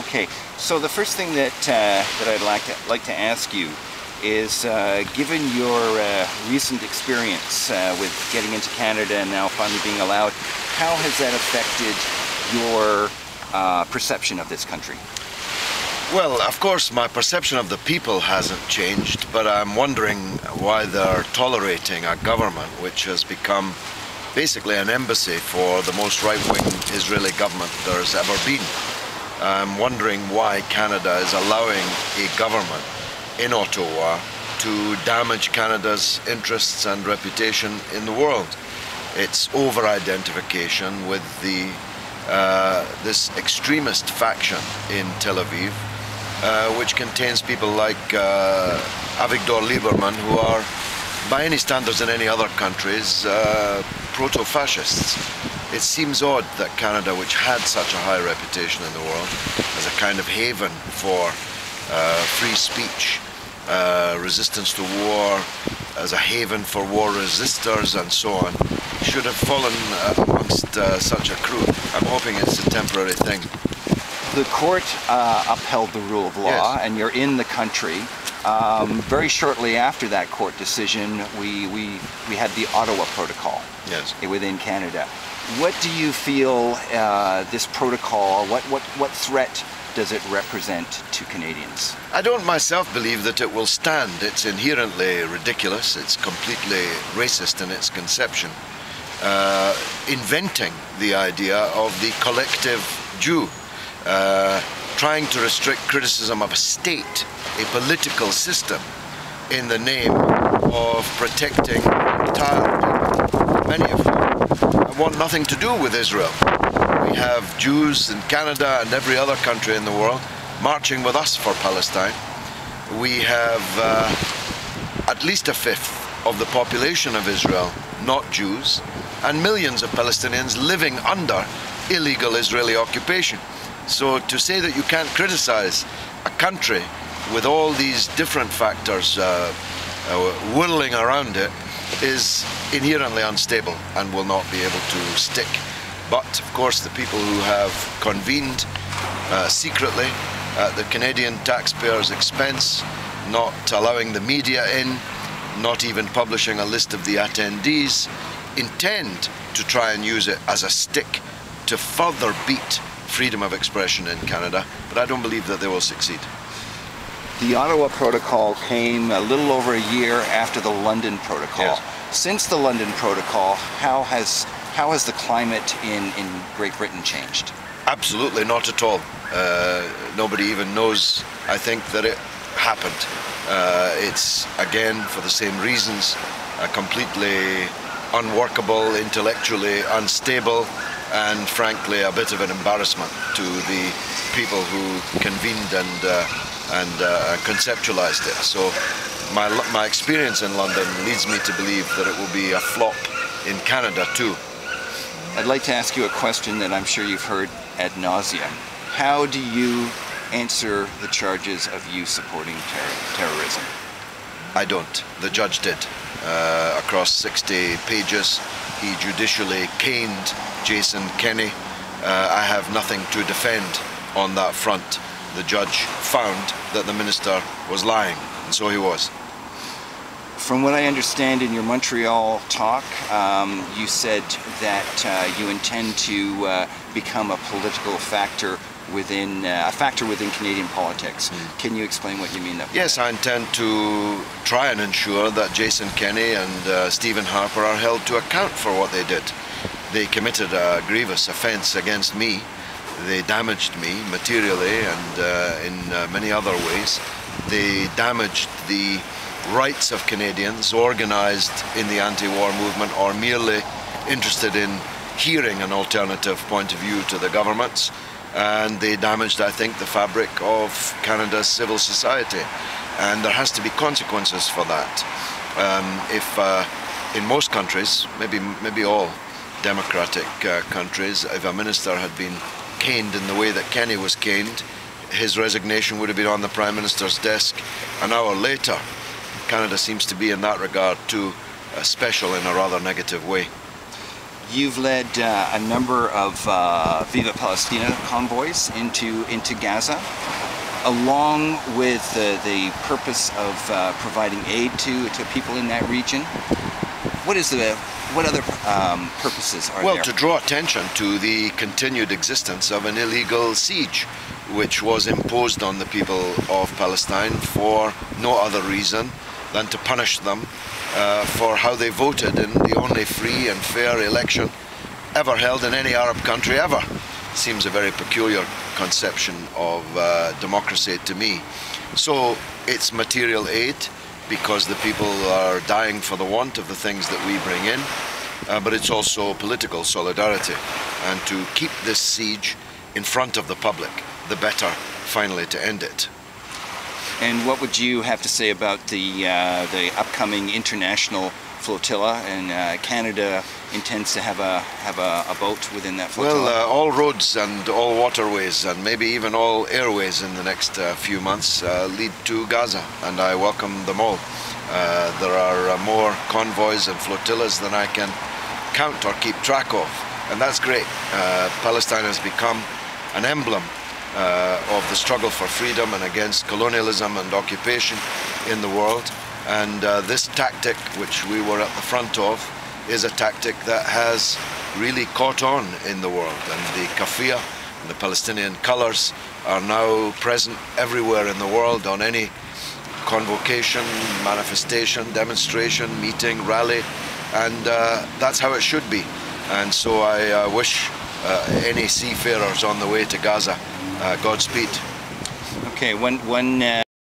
Okay, so the first thing that I'd like to ask you is, given your recent experience with getting into Canada and now finally being allowed, how has that affected your perception of this country? Well, of course, my perception of the people hasn't changed, but I'm wondering why they're tolerating a government which has become basically an embassy for the most right-wing Israeli government there has ever been. I'm wondering why Canada is allowing a government in Ottawa to damage Canada's interests and reputation in the world. It's over-identification with this extremist faction in Tel Aviv, which contains people like Avigdor Lieberman, who are, by any standards in any other countries, proto-fascists. It seems odd that Canada, which had such a high reputation in the world, as a kind of haven for free speech, resistance to war, as a haven for war resistors and so on, should have fallen amongst such a crew. I'm hoping it's a temporary thing. The court upheld the rule of law, yes, and you're in the country. Very shortly after that court decision, we had the Ottawa Protocol, yes, within Canada. What do you feel this protocol, what threat does it represent to Canadians? I don't myself believe that it will stand. It's inherently ridiculous. It's completely racist in its conception. Inventing the idea of the collective Jew, trying to restrict criticism of a state, a political system, in the name of protecting entire people, many of whom want nothing to do with Israel. We have Jews in Canada and every other country in the world marching with us for Palestine. We have at least a fifth of the population of Israel not Jews, and millions of Palestinians living under illegal Israeli occupation. So to say that you can't criticize a country with all these different factors whirling around it is inherently unstable and will not be able to stick. But of course the people who have convened secretly at the Canadian taxpayers' expense, not allowing the media in, not even publishing a list of the attendees, intend to try and use it as a stick to further beat freedom of expression in Canada, but I don't believe that they will succeed. The Ottawa Protocol came a little over a year after the London Protocol. Yes. Since the London Protocol, how has the climate in Great Britain changed? Absolutely not at all. Nobody even knows, I think, that it happened. It's, again, for the same reasons, completely unworkable, intellectually unstable, and frankly a bit of an embarrassment to the people who convened and conceptualized it. So my experience in London leads me to believe that it will be a flop in Canada too. I'd like to ask you a question that I'm sure you've heard ad nauseum. How do you answer the charges of you supporting terrorism? I don't. The judge did. Across 60 pages, he judicially caned Jason Kenney. I have nothing to defend on that front. The judge found that the minister was lying, and so he was. From what I understand in your Montreal talk, you said that you intend to become a political factor within Canadian politics. Can you explain what you mean? Yes, I intend to try and ensure that Jason Kenney and Stephen Harper are held to account for what they did. They committed a grievous offence against me. They damaged me materially and in many other ways. They damaged the rights of Canadians organised in the anti-war movement or merely interested in hearing an alternative point of view to the government's. And they damaged, I think, the fabric of Canada's civil society. And there has to be consequences for that. If in most countries, maybe all democratic countries, if a minister had been caned in the way that Kenney was caned, his resignation would have been on the Prime Minister's desk an hour later. Canada seems to be in that regard too special in a rather negative way. You've led a number of Viva Palestina convoys into Gaza, along with the purpose of providing aid to people in that region. What other purposes are there? Well, to draw attention to the continued existence of an illegal siege, which was imposed on the people of Palestine for no other reason than to punish them for how they voted in the only free and fair election ever held in any Arab country ever. Seems a very peculiar conception of democracy to me. So it's material aid, because the people are dying for the want of the things that we bring in, but it's also political solidarity. And to keep this siege in front of the public, the better finally to end it. And what would you have to say about the upcoming international flotilla? And Canada intends to have a boat within that flotilla? Well, all roads and all waterways and maybe even all airways in the next few months lead to Gaza, and I welcome them all. There are more convoys and flotillas than I can count or keep track of, and that's great. Palestine has become an emblem of the struggle for freedom and against colonialism and occupation in the world. And this tactic, which we were at the front of, is a tactic that has really caught on in the world. And the kafia and the Palestinian colors are now present everywhere in the world on any convocation, manifestation, demonstration, meeting, rally. And that's how it should be. And so I wish any seafarers on the way to Gaza Godspeed. Okay, one